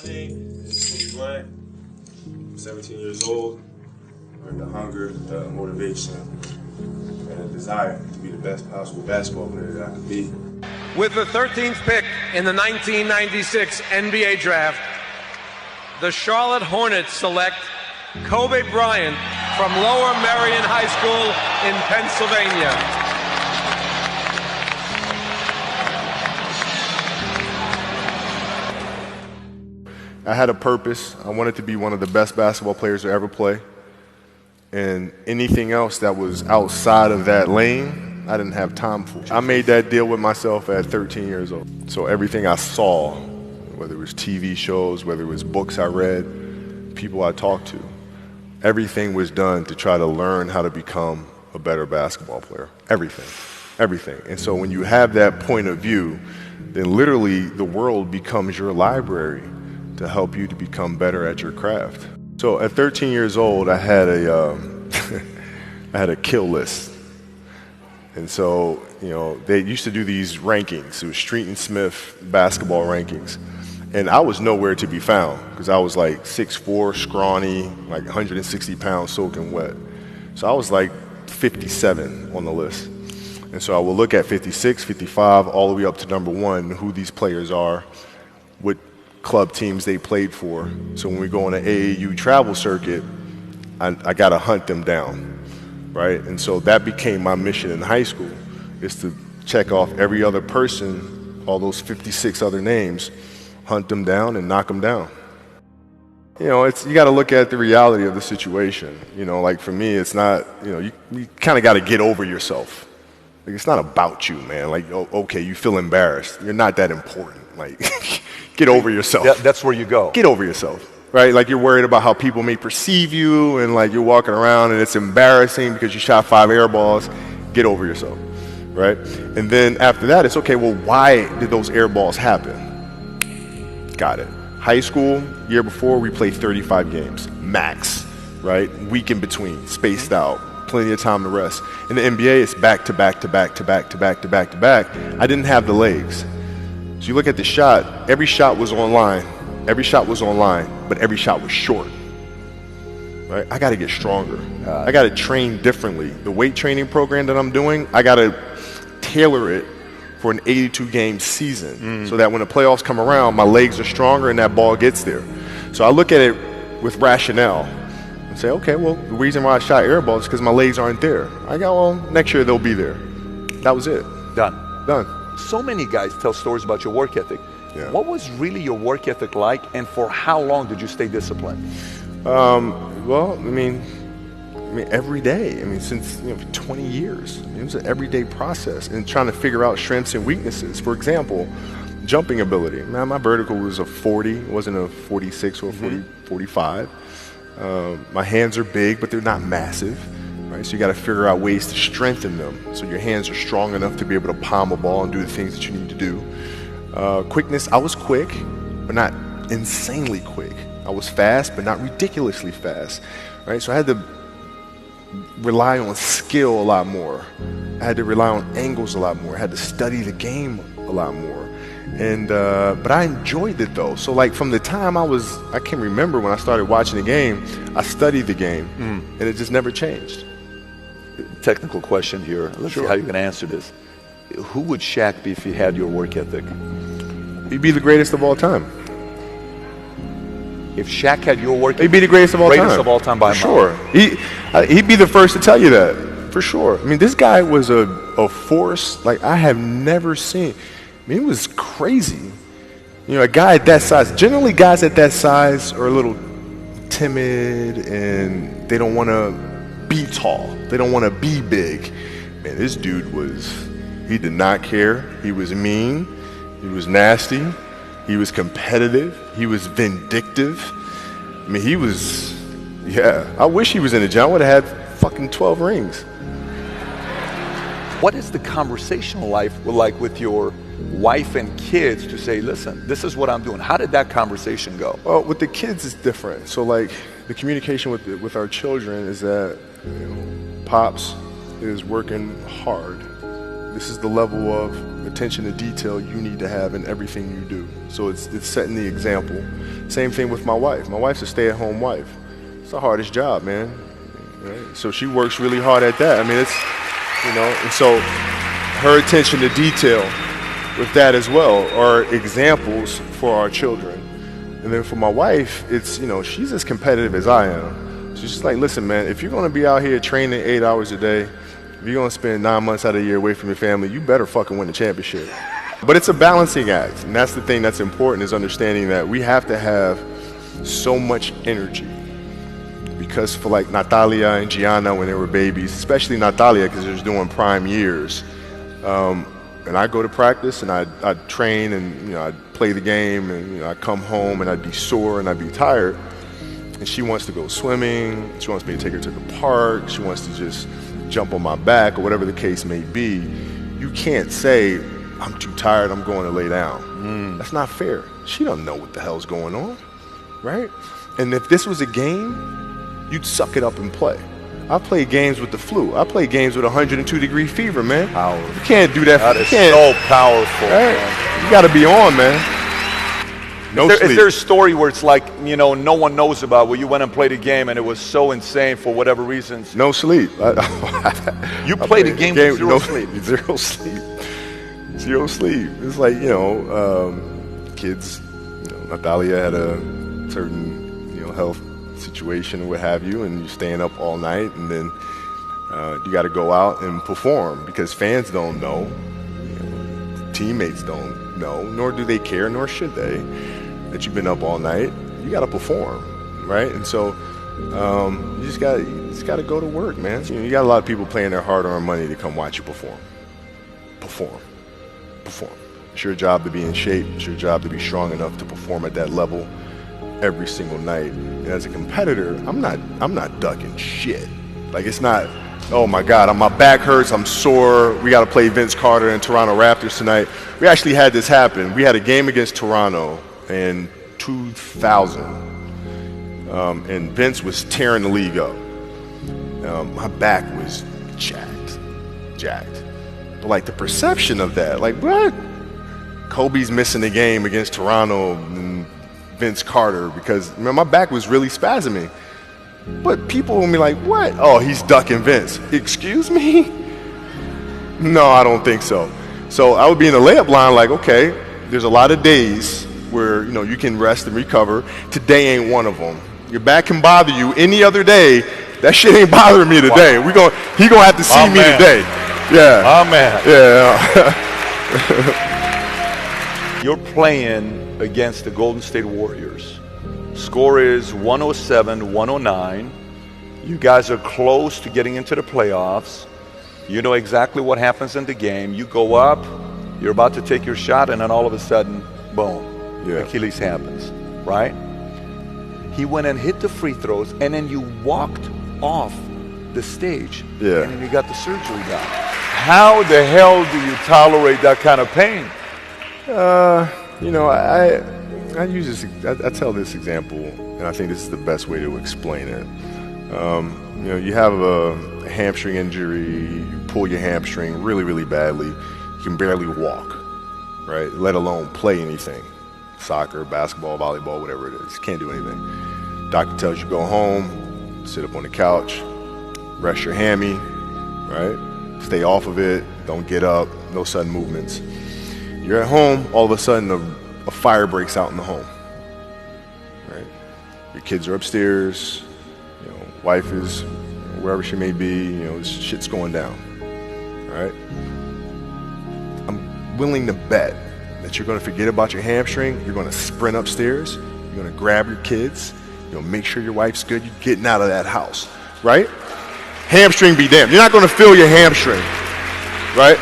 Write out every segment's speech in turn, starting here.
My name is Bryant. I'm 17 years old. With the hunger, the motivation, and the desire to be the best possible basketball player that I could be. With the 13th pick in the 1996 NBA Draft, the Charlotte Hornets select Kobe Bryant from Lower Merion High School in Pennsylvania. I had a purpose. I wanted to be one of the best basketball players to ever play. And anything else that was outside of that lane, I didn't have time for. I made that deal with myself at 13 years old. So everything I saw, whether it was TV shows, whether it was books I read, people I talked to, everything was done to try to learn how to become a better basketball player. Everything. And so when you have that point of view, then literally the world becomes your library to help you to become better at your craft. So at 13 years old, I had a kill list. And so, they used to do these rankings. It was Street and Smith basketball rankings. And I was nowhere to be found because I was like 6'4", scrawny, like 160 pounds soaking wet. So I was like 57 on the list. And so I would look at 56, 55, all the way up to number 1, who these players are, what club teams they played for. So when we go on an AAU travel circuit, I got to hunt them down, right? And so that became my mission in high school, is to check off every other person, all those 56 other names, hunt them down and knock them down. You got to look at the reality of the situation. Like for me, it's not, you kind of got to get over yourself. Like, it's not about you, man. Like, okay, you feel embarrassed. You're not that important. Like, get over yourself. That's where you go. Get over yourself, right? Like, you're worried about how people may perceive you, and like you're walking around and it's embarrassing because you shot 5 air balls. Get over yourself, right? And then after that, it's okay, well, why did those air balls happen? Got it. High school, year before, we played 35 games, max, right? Week in between, spaced out. Plenty of time to rest. In the NBA, it's back to back to back to back to back to back to back. I didn't have the legs. So you look at the shot, every shot was online. Every shot was online, but every shot was short. Right? I got to get stronger. I got to train differently. The weight training program that I'm doing, I got to tailor it for an 82-game season so that when the playoffs come around, my legs are stronger and that ball gets there. So I look at it with rationale. Say, okay, well, the reason why I shot air balls is because my legs aren't there. I go, well, next year they'll be there. That was it. Done. So many guys tell stories about your work ethic. Yeah. What was really your work ethic like, and for how long did you stay disciplined? Well, I mean, every day. Since 20 years. It was an everyday process, and trying to figure out strengths and weaknesses. For example, jumping ability. My vertical was a 40. It wasn't a 46 or a 45. My hands are big, but they're not massive, right? So you got to figure out ways to strengthen them so your hands are strong enough to be able to palm a ball and do the things that you need to do. Quickness, I was quick, but not insanely quick. I was fast, but not ridiculously fast, right? So I had to rely on skill a lot more. I had to rely on angles a lot more. I had to study the game a lot more. And but I enjoyed it though. So like from the time I can remember when I started watching the game, I studied the game, and it just never changed. Technical question here. Let's see how you can answer this. Who would Shaq be if he had your work ethic? He'd be the greatest of all time. If Shaq had your work ethic, he'd be the greatest of all time. Greatest of all time by for sure. He'd be the first to tell you that, for sure. This guy was a force like I have never seen. It was crazy. A guy at that size, generally guys at that size are a little timid and they don't want to be tall. They don't want to be big. Man, this dude he did not care. He was mean. He was nasty. He was competitive. He was vindictive. I wish he was in the gym. I would have had fucking 12 rings. What is the conversational life like with your wife and kids to say, listen, this is what I'm doing? How did that conversation go? Well, with the kids, it's different. So like the communication with our children is that Pops is working hard. This is the level of attention to detail you need to have in everything you do. So it's setting the example. Same thing with my wife. My wife's a stay-at-home wife. It's the hardest job, man. Right? So she works really hard at that. I mean, it's, and so her attention to detail with that as well are examples for our children. And then for my wife, it's, she's as competitive as I am. So she's like, listen, man, if you're going to be out here training 8 hours a day, if you're going to spend 9 months out of the year away from your family, you better fucking win the championship. But it's a balancing act. And that's the thing that's important, is understanding that we have to have so much energy. Because for like Natalia and Gianna when they were babies, especially Natalia because she was doing prime years, and I go to practice and I'd train and I'd play the game and I'd come home and I'd be sore and I'd be tired. And she wants to go swimming. She wants me to take her to the park. She wants to just jump on my back or whatever the case may be. You can't say, I'm too tired, I'm going to lay down. That's not fair. She doesn't know what the hell's going on, right? And if this was a game, you'd suck it up and play. I played games with the flu. I played games with 102-degree fever, man. Powerful. You can't do that. That is so powerful. Right? Man. You got to be on, man. Is there a story where it's like, no one knows about, where you went and played a game and it was so insane for whatever reasons? No sleep. You played a game with zero sleep. Zero sleep. Zero sleep. It's like, kids, Natalia had a certain, health situation or what have you, and you're staying up all night, and then you got to go out and perform because fans don't know, teammates don't know, nor do they care, nor should they, that you've been up all night. You got to perform, right? And so you just got to go to work, man. You got a lot of people paying their hard-earned money to come watch you perform. It's your job to be in shape. It's your job to be strong enough to perform at that level every single night. And as a competitor, I'm not ducking shit. Like, it's not, oh my God, my back hurts, I'm sore, we got to play Vince Carter and Toronto Raptors tonight. We actually had this happen. We had a game against Toronto in 2000, and Vince was tearing the league up. My back was jacked. But like the perception of that, like, what? Kobe's missing the game against Toronto and Vince Carter because my back was really spasming. But people will be like, what? Oh, he's ducking Vince. Excuse me? No, I don't think so. So I would be in the layup line like, okay, there's a lot of days where, you can rest and recover. Today ain't one of them. Your back can bother you any other day. That shit ain't bothering me today. Wow. He gonna have to see me today. Yeah. Oh, man. Yeah. You're playing against the Golden State Warriors. Score is 107-109. You guys are close to getting into the playoffs. You know exactly what happens in the game. You go up, you're about to take your shot, and then all of a sudden, boom, Achilles happens, right? He went and hit the free throws, and then you walked off the stage, and then you got the surgery done. How the hell do you tolerate that kind of pain? I use this. I tell this example, and I think this is the best way to explain it. You have a hamstring injury, you pull your hamstring really, really badly. You can barely walk, right? Let alone play anything, soccer, basketball, volleyball, whatever it is. You can't do anything. Doctor tells you go home, sit up on the couch, rest your hammy, right? Stay off of it. Don't get up. No sudden movements. You're at home, all of a sudden a fire breaks out in the home, right? Your kids are upstairs, wife is wherever she may be, shit's going down, right? I'm willing to bet that you're going to forget about your hamstring, you're going to sprint upstairs, you're going to grab your kids, make sure your wife's good, you're getting out of that house, right? Hamstring be damned. You're not going to feel your hamstring, right?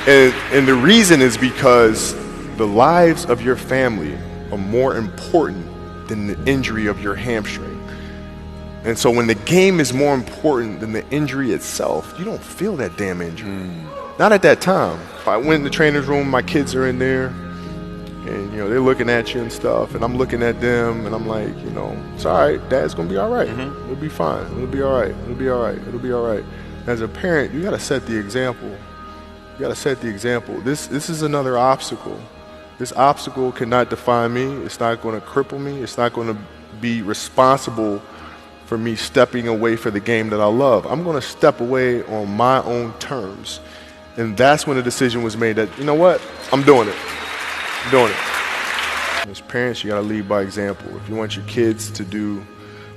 And the reason is because the lives of your family are more important than the injury of your hamstring. And so when the game is more important than the injury itself, you don't feel that damn injury. Not at that time. If I went in the trainer's room, my kids are in there, and they're looking at you and stuff, and I'm looking at them, and I'm like, it's all right. Dad's gonna be all right. It'll be fine. It'll be all right. It'll be all right. It'll be all right. As a parent, you gotta set the example You got to set the example. This is another obstacle. This obstacle cannot define me. It's not going to cripple me. It's not going to be responsible for me stepping away for the game that I love. I'm going to step away on my own terms. And that's when the decision was made that, you know what, I'm doing it. I'm doing it. As parents, you got to lead by example. If you want your kids to do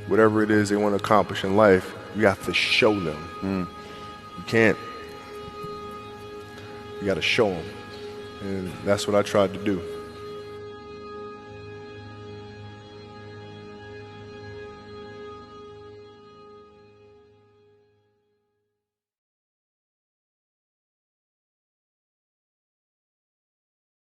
whatever it is they want to accomplish in life, you have to show them. You can't. You got to show them. And that's what I tried to do.